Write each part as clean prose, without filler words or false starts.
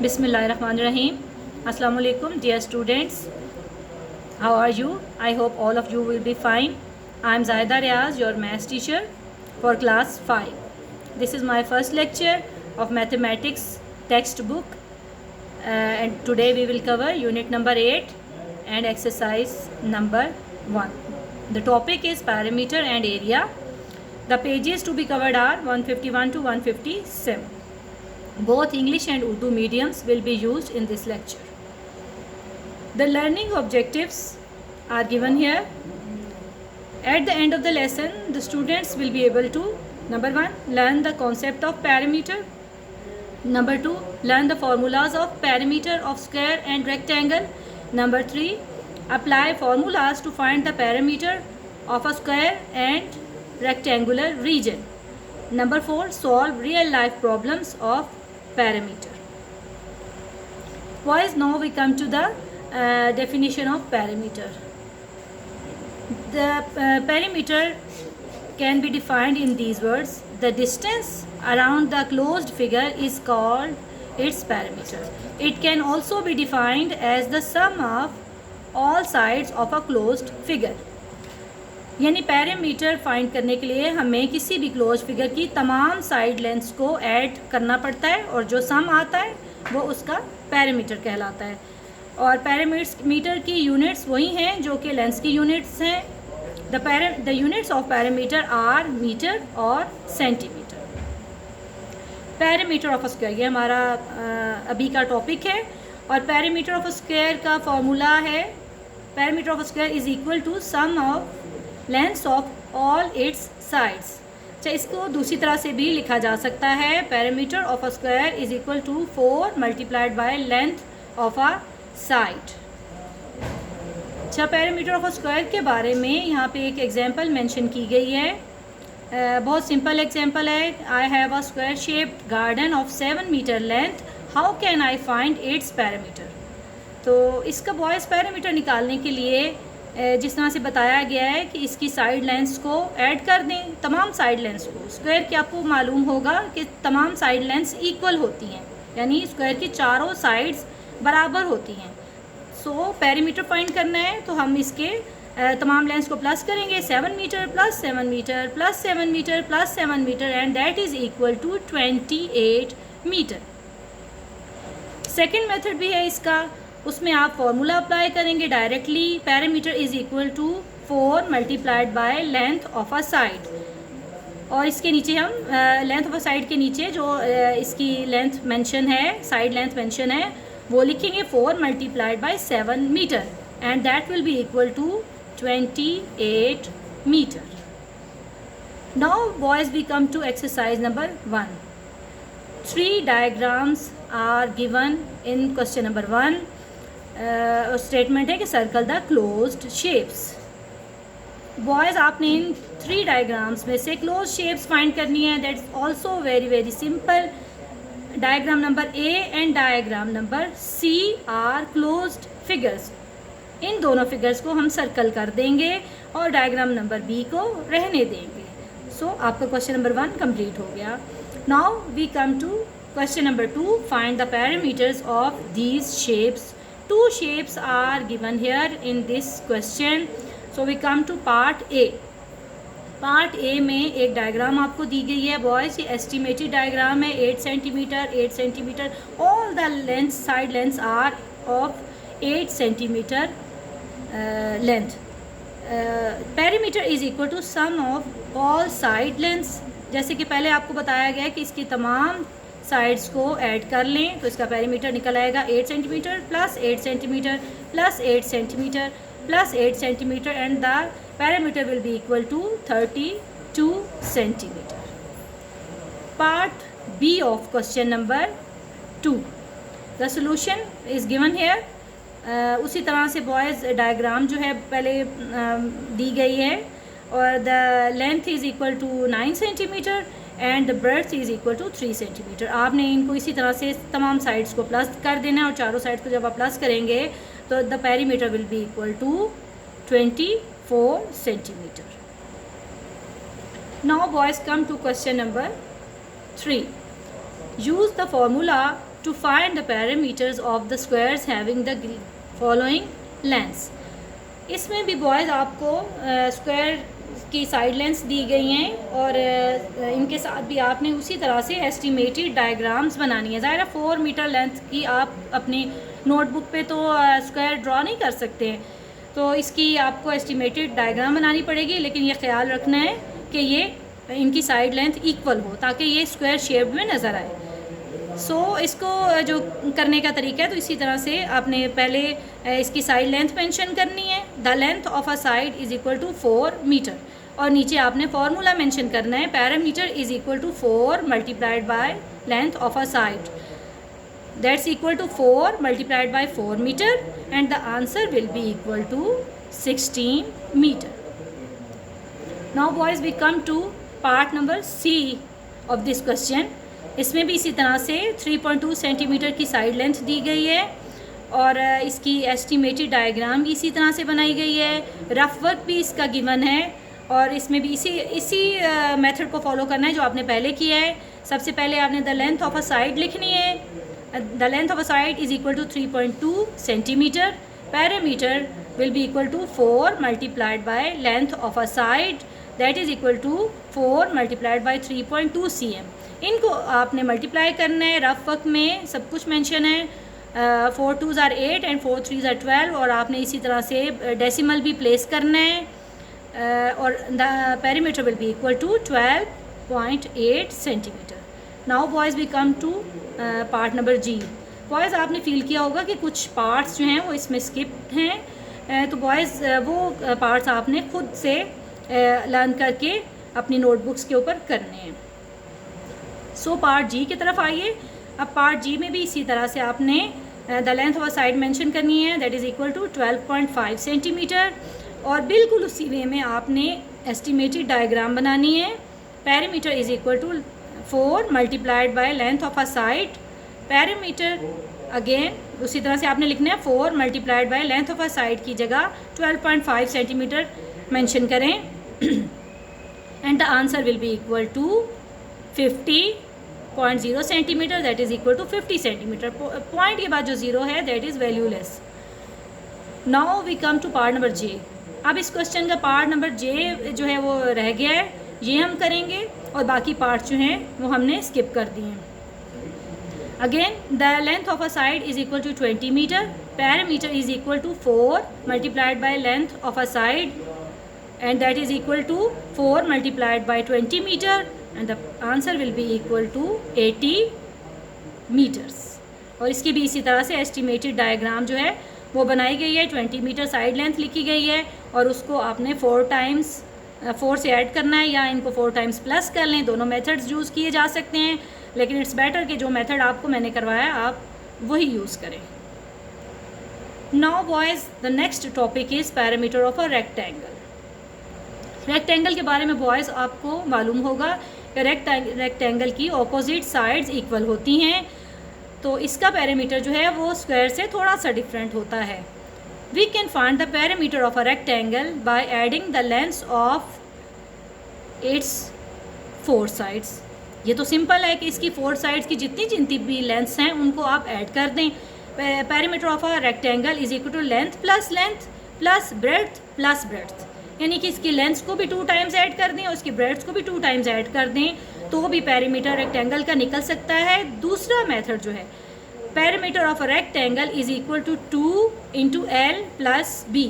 Bismillahirrahmanirrahim. Assalamu alaikum, dear students. How are you? I hope all of you will be fine. I am Zaida Riaz, your maths teacher for class 5. This is my first lecture of mathematics textbook, and today we will cover unit number 8 and exercise number 1. The topic is parameter and area. The pages to be covered are 151 to 157. Both English and Urdu mediums will be used in this lecture. The learning objectives are given here. At the end of the lesson, the students will be able to, number 1, learn the concept of parameter. Number 2, learn the formulas of parameter of square and rectangle. Number 3, apply formulas to find the parameter of a square and rectangular region. Number 4, solve real life problems of parameter. Boys, now we come to the definition of parameter. The perimeter can be defined in these words. The distance around the closed figure is called its parameter. It can also be defined as the sum of all sides of a closed figure. यानी parameter find करने के लिए हमें किसी भी close figure की तमाम side lengths को ऐड करना पड़ता है और जो सम आता है वो उसका पैरामीटर कहलाता है. और पैरामीटर की यूनिट्स वही हैं जो कि लेंथ्स की यूनिट्स हैं. The units of parameter are metre और centimetre. Parameter of a square ये हमारा अभी का टॉपिक है. और पैरामीटर ऑफ अ स्क्वायर का फॉर्मूला है, parameter of a square is equal to sum of lengths of all its sides. अच्छा, इसको दूसरी तरह से भी लिखा जा सकता है. Parameter of a square is equal to 4 multiplied by length of a side. अच्छा, पैरामीटर ऑफ अ स्क्वायर के बारे में यहाँ पे एक एग्जांपल मेंशन की गई है. बहुत सिंपल एग्जांपल है. I have a square shaped garden of 7 metre length. How can I find its parameter. तो इसका बॉयज़ पैरामीटर निकालने के लिए जिस तरह से बताया गया है कि इसकी साइड लेंथ्स को ऐड कर दें, तमाम साइड लेंथ्स को. स्क्वायर की आपको मालूम होगा कि तमाम साइड लेंथ्स इक्वल होती हैं, यानी स्क्वायर की चारों साइड्स बराबर होती हैं. सो पैरामीटर फाइंड करना है तो हम इसके तमाम लेंथ्स को प्लस करेंगे. 7 metre plus 7 metre plus 7 metre plus 7 metre and that is equal to 28 metre. Second method भी है इसका, उसमें आप फॉर्मूला अप्लाई करेंगे directly. Parameter is equal to 4 multiplied by length of a side. और इसके नीचे हम लेंथ ऑफ अ साइड के नीचे जो इसकी लेंथ मेंशन है, साइड लेंथ मेंशन है, वो लिखेंगे 4 multiplied by 7 metre and that will be equal to 28 metre. Now boys we come to exercise number 1. 3 diagrams are given in question number 1. Statement है कि circle the closed shapes. Boys, आपने इन 3 diagrams में से close shapes find करनी है. That's also very very simple. Diagram number A and diagram number C are closed figures. इन दोनों फिगर्स को हम सर्कल कर देंगे और डायग्राम नंबर बी को रहने देंगे. सो आपका क्वेश्चन नंबर 1 कंप्लीट हो गया. Now we come to question number 2. Find the parameters of these shapes. 2 shapes are given here in this question. So we come to part A. Part A में एक diagram आपको दी गई है boys. ये estimated diagram है. 8 centimetre 8 centimetre. All the length side lengths are of 8 centimetre length. Parameter is equal to sum of all side lengths. जैसे कि पहले आपको बताया गया है कि इसकी तमाम साइड्स को ऐड कर लें तो इसका पैरामीटर निकल आएगा 8 centimetre plus 8 centimetre plus 8 centimetre plus 8 centimetre and the parameter will be equal to 32 centimetre. Part B of question number 2. The solution is given here. उसी तरह से बॉयज़ डायग्राम जो है पहले दी गई है और the length is equal to 9 centimetre and the breadth is equal to 3 centimetre. आपने इनको इसी तरह से तमाम साइड्स को प्लस कर देना है और चारों साइड्स को जब आप प्लस करेंगे तो the perimeter will be equal to 24 centimetre. Now boys come to question number 3. Use the formula to find the perimeters of the squares having the following lengths. इसमें भी बॉयज़ आपको स्क्वायर की side lengths दी गई हैं और इनके साथ भी आपने उसी तरह से एस्टिमेटेड डायग्राम्स बनानी है. ज़ाहिर 4 मीटर लेंथ की आप अपनी नोटबुक पे तो स्क्वायर ड्रॉ नहीं कर सकते हैं, तो इसकी आपको एस्टिमेटेड डायग्राम बनानी पड़ेगी. लेकिन ये ख्याल रखना है कि ये इनकी साइड लेंथ इक्वल हो ताकि ये स्क्वायर शेप में नज़र आए. इसको जो करने का तरीका है, तो इसी तरह से आपने पहले इसकी साइड लेंथ मेंशन करनी है. The length of a side is equal to 4 metre और नीचे आपने फार्मूला मेंशन करना है. Parameter is equal to 4 multiplied by length of a side, that's equal to 4 multiplied by 4 metre and the answer will be equal to 16 metre. Now boys we come to part number C of this question. इसमें भी इसी तरह से 3.2 centimetre की side length दी गई है और इसकी एस्टिमेटेड डायग्राम भी इसी तरह से बनाई गई है. रफ वर्क भी इसका गिवन है और इसमें भी इसी मेथड को फॉलो करना है जो आपने पहले किया है. सबसे पहले आपने the length of a side लिखनी है. The length of a side is equal to 3.2 centimetre. Parameter will be equal to 4 multiplied by length of a side, that is equal to 4 multiplied by 3.2 cm. इनको आपने multiply करना है. Rough work में सब कुछ mention है. 4 2s are 8 and 4 3s are 12 और आपने इसी तरह से डेसिमल भी प्लेस करना है. और the perimeter will be equal to 12.8 centimetre. Now boys we come to part number G. Boys आपने फील किया होगा कि कुछ पार्ट्स जो हैं वो इसमें स्किप्ड हैं, तो बॉयज़ वो पार्ट्स आपने खुद से लर्न करके अपनी नोटबुक्स के ऊपर करने हैं. पार्ट जी की तरफ आइए. अब पार्ट जी में भी इसी तरह से आपने the length of a side mention करनी है, that is equal to 12.5 centimetre और बिल्कुल उसी वे में आपने एस्टिमेटेड डायग्राम बनानी है. Parameter is equal to 4 multiplied by length of a side. Parameter again उसी तरह से आपने लिखना है 4 multiplied by length of a side की जगह 12.5 सेंटीमीटर मेंशन करें and the answer will be equal to 50.0 centimetre, that is equal to 50 centimetre. Point के बाद जो ज़ीरो है that is valueless. Now we come to part number J. अब इस question का पार्ट नंबर जे जो है वो रह गया है, ये हम करेंगे और बाकी पार्ट जो हैं वो हमने स्किप कर दिए हैं. Again the length of a side is equal to 20 metre. Parameter is equal to 4 multiplied by length of a side and that is equal to 4 multiplied by 20 meter and the answer will be equal to 80 meters. और इसकी भी इसी तरह से estimated diagram जो है वो बनाई गई है. 20 मीटर साइड लेंथ लिखी गई है और उसको आपने 4 से ऐड करना है या इनको 4 टाइम्स प्लस कर लें. दोनों मेथड्स यूज़ किए जा सकते हैं, लेकिन इट्स बेटर कि जो मेथड आपको मैंने करवाया आप वही यूज़ करें. Now boys the next topic is parameter of a rectangle. Rectangle के बारे में बॉयज़ आपको मालूम होगा कि रेक्टेंगल की ऑपोजिट साइड्स इक्वल होती हैं, तो इसका पैरामीटर जो है वो स्क्वायर से थोड़ा सा डिफरेंट होता है. We can find the parameter of a rectangle by adding the lengths of its 4 sides. ये तो सिंपल है कि इसकी 4 साइड्स की जितनी भी लेंथ्स हैं उनको आप ऐड कर दें. Parameter of a rectangle is equal to length plus breadth plus breadth, यानी कि इसकी लेंथ्स को भी 2 टाइम्स ऐड कर दें और इसकी ब्रेड्थ को भी 2 टाइम्स ऐड कर दें तो भी पैरामीटर रेक्टेंगल का निकल सकता है. दूसरा मेथड जो है parameter of a rectangle is equal to 2 into L plus B.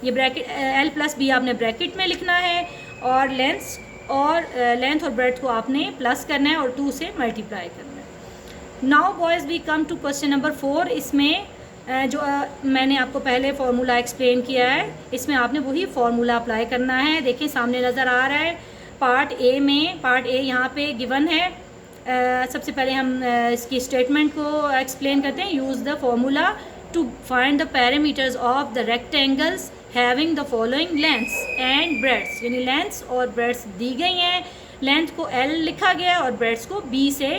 ये ब्रैकेट एल प्लस बी आपने ब्रैकेट में लिखना है और लेंथ और ब्रेड्थ को आपने प्लस करना है और 2 से मल्टीप्लाई करना है. Now boys we come to question number 4. इसमें जो मैंने आपको पहले फार्मूला एक्सप्लेन किया है, इसमें आपने वही फार्मूला अप्लाई करना है. देखिए सामने नज़र आ रहा है पार्ट ए यहाँ पे गिवन है. सबसे पहले हम इसकी स्टेटमेंट को एक्सप्लेन करते हैं. Use the formula to find the parameters of the rectangles having the following lengths and breadths. यानी लेंथ्स और ब्रेड्स दी गई हैं. लेंथ को एल लिखा गया और ब्रेड्स को बी से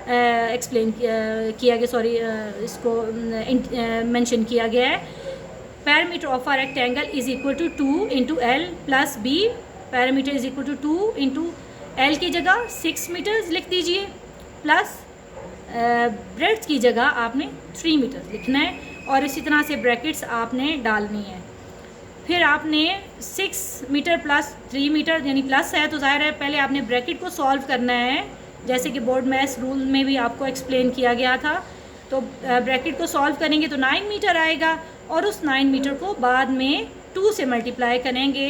एक्सप्लेन किया गया, इसको मेंशन किया गया है. Parameter of a rectangle is equal to 2 into L plus B. Parameter is equal to 2 into L की जगह 6 मीटर्स लिख दीजिए प्लस ब्रेड्थ की जगह आपने 3 मीटर लिखना है और इसी तरह से ब्रैकेट्स आपने डालनी है। फिर आपने 6 मीटर प्लस 3 मीटर यानी प्लस है तो ज़ाहिर है पहले आपने ब्रैकेट को सॉल्व करना है, जैसे कि बोर्ड मैथ्स रूल में भी आपको एक्सप्लेन किया गया था। तो ब्रैकेट को सॉल्व करेंगे तो 9 मीटर आएगा और उस 9 मीटर को बाद में 2 से मल्टीप्लाई करेंगे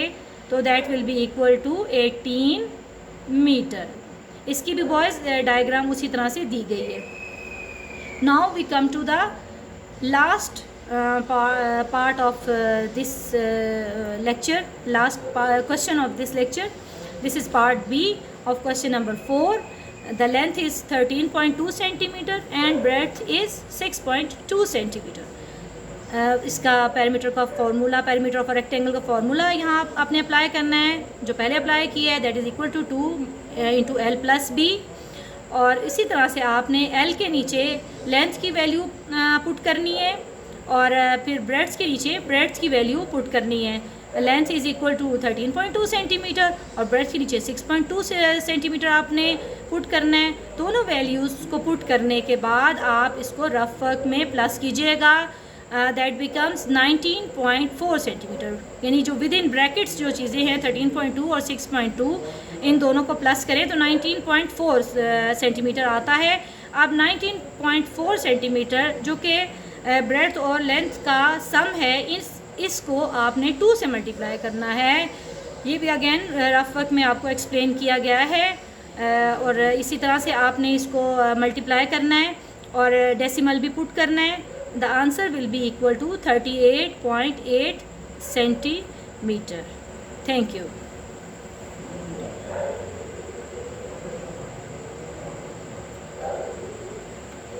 तो that will be equal to 18 metre. इसकी भी बॉयज़ डायग्राम उसी तरह से दी गई है। Now we come to the last part of this lecture, last question of this lecture. This is part B of question number 4. The length is 13.2 centimeter and breadth is 6.2 centimeter. इसका parameter का formula, parameter of rectangle का formula यहाँ आपने apply करना है जो पहले apply किया है, that is equal to 2 into L plus B. और इसी तरह से आपने एल के नीचे लेंथ की वैल्यू पुट करनी है और फिर ब्रेड्स के नीचे ब्रेड्स की वैल्यू पुट करनी है। Length is equal to 13.2 centimetre और ब्रेड्स के नीचे 6.2 सेंटीमीटर आपने पुट करना है। दोनों वैल्यूज़ को पुट करने के बाद आप इसको रफ वर्क में प्लस कीजिएगा, दैट बिकम्स 19.4 सेंटीमीटर। यानी जो विद इन ब्रैकेट्स जो चीज़ें हैं 13.2 और 6.2 इन दोनों को प्लस करें तो 19.4 सेंटीमीटर आता है। अब 19.4 सेंटीमीटर जो कि ब्रेड्थ और लेंथ का सम है, इसको आपने 2 से मल्टीप्लाई करना है। ये भी अगेन रफ वर्क में आपको एक्सप्लेन किया गया है और इसी तरह से आपने इसको मल्टीप्लाई करना है और डेसिमल भी पुट करना है। The answer will be equal to 38.8 centimetre. Thank you.